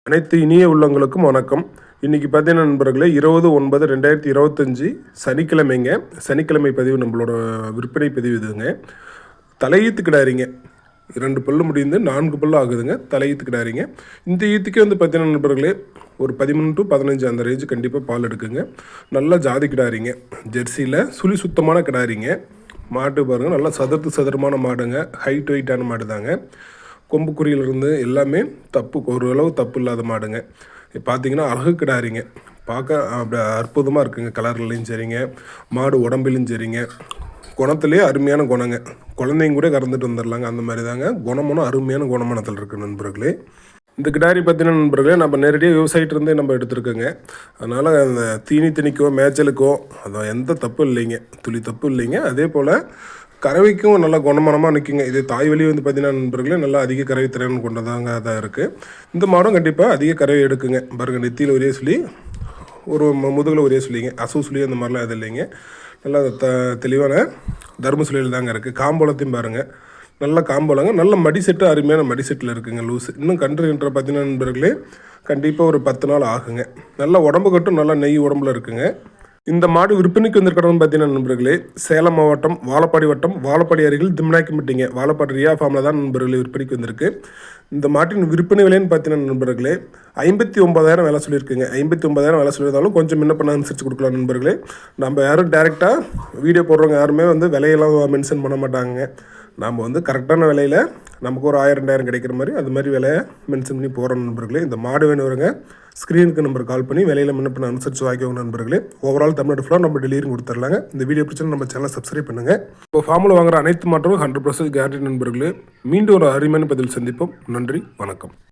அனைத்து இனிய உள்ளங்களுக்கும் வணக்கம். இன்றைக்கி பார்த்தீங்கன்னா நண்பர்களே 20/9/2025 சனிக்கிழமைங்க. சனிக்கிழமை பதிவு நம்மளோட விற்பனை பதிவு இதுங்க. தலையீத்து கிடாரிங்க. 2 பல்லு முடிந்து 4 பல்லு ஆகுதுங்க. தலையீத்து கிடாரிங்க. இந்த ஈத்துக்கே வந்து பார்த்தீங்கன்னா நண்பர்களே ஒரு 13 to 15 அந்த ரேஞ்சு கண்டிப்பாக பால் எடுக்குங்க. நல்லா ஜாதி கிடாரிங்க. ஜெர்சியில் சுழி சுத்தமான கிடாரிங்க. மாட்டு பாருங்கள், நல்லா சதுரமான மாடுங்க. ஹைட் வெயிட்டான மாடு தாங்க. கொம்பு குறியிலிருந்து எல்லாமே ஓரளவு தப்பு இல்லாத மாடுங்க. பார்த்தீங்கன்னா அழகு கிடாரிங்க. பார்க்க அப்படி அற்புதமாக இருக்குங்க. கலர்லையும் சரிங்க, மாடு உடம்பிலும் சரிங்க, குணத்துலேயே அருமையான குணங்க. குழந்தைங்க கூட கறந்துட்டு வந்துடலாங்க. அந்த மாதிரி தாங்க குணமும் அருமையான குணமானத்தில் இருக்குது நண்பர்களே. இந்த கிடாரி பார்த்தீங்கன்னா நண்பர்களே நம்ம நேரடியாக விவசாயிட்டிருந்தே நம்ம எடுத்துருக்கோங்க. அதனால் அந்த தீனி திணிக்கோ மேய்ச்சலுக்கோ அது எந்த தப்பும் இல்லைங்க, துளி தப்பு இல்லைங்க. அதே போல் கறவைக்கும் நல்லா குணமானமாக நிற்குங்க. இது தாய் வழி வந்து பார்த்தீங்கன்னா நண்பர்களே நல்லா அதிக கறவை திறன் கொண்டதாங்க தான் இருக்குது. இந்த மாடும் கண்டிப்பாக அதிக கறவை எடுக்குங்க. பாருங்கள், நெத்தியில் ஒரே சொல்லி, ஒரு முதுகில் ஒரே சொல்லிங்க, அசு சொல்லி அந்த மாதிரிலாம் எதுவும் இல்லைங்க. நல்லா தெளிவான தர்ம சுழியில் தாங்க இருக்குது. காம்போலத்தையும் பாருங்கள், நல்ல காம்போலங்க. நல்ல மடி செட்டு, அருமையான மடி செட்டில் இருக்குங்க. லூஸு இன்னும் கன்றுன்ற பார்த்தீங்கன்னா நண்பர்களே கண்டிப்பாக ஒரு 10 நாள் ஆகுங்க. நல்லா உடம்பு கட்டும், நல்லா நெய் உடம்புல இருக்குங்க. இந்த மாடு விற்பனைக்கு வந்திருக்கிறவங்க பார்த்தீங்கன்னா நண்பர்களே சேலம் மாவட்டம் வாழப்பாடி வட்டம் வாழப்பாடி அருகில் திம்னாக்கிமிட்டிங்க வாழப்பாடி ரியா ஃபார்மில் தான் நண்பர்களே விற்பனைக்கு வந்திருக்கு. இந்த மாட்டின் விற்பனை விலைன்னு பார்த்தீங்கன்னா நண்பர்களே 59,000 விலை சொல்லியிருக்குங்க. 59,000 விலை சொல்லியிருந்தாலும் கொஞ்சம் முன்ன பண்ண அனுசரித்து கொடுக்கலாம் நண்பர்களே. நம்ம யாரும் டேரெக்டாக வீடியோ போடுறவங்க யாருமே வந்து விலையெல்லாம் மென்ஷன் பண்ண மாட்டாங்க. நாம் வந்து கரெக்டான விலையில் நமக்கு ஒரு 1000-2000 கிடைக்கிற மாதிரி அது மாதிரி விலையை மென்ஷன் பண்ணி போகிறோம் நண்பர்களே. இந்த மாடு வேணுவருங்க ஸ்க்ரீனுக்கு நம்பர் கால் பண்ணி விலையில் முன்ன அனுசரித்து வாங்கிக்கோங்க நண்பர்களே. ஓவரால் தமிழ்நாடு ஃபுல்லாக நம்ம டெலிவரி கொடுத்துர்லாங்க. இந்த வீடியோ பிடிச்சா நம்ம சேனலை சப்ஸ்கிரைப் பண்ணுங்கள். இப்போ ஃபார்மில் வாங்குற அனைத்து மாற்றமும் 100% கேரண்டி நண்பர்களே. மீண்டும் ஒரு அருமையான பதில் சந்திப்போம். நன்றி, வணக்கம்.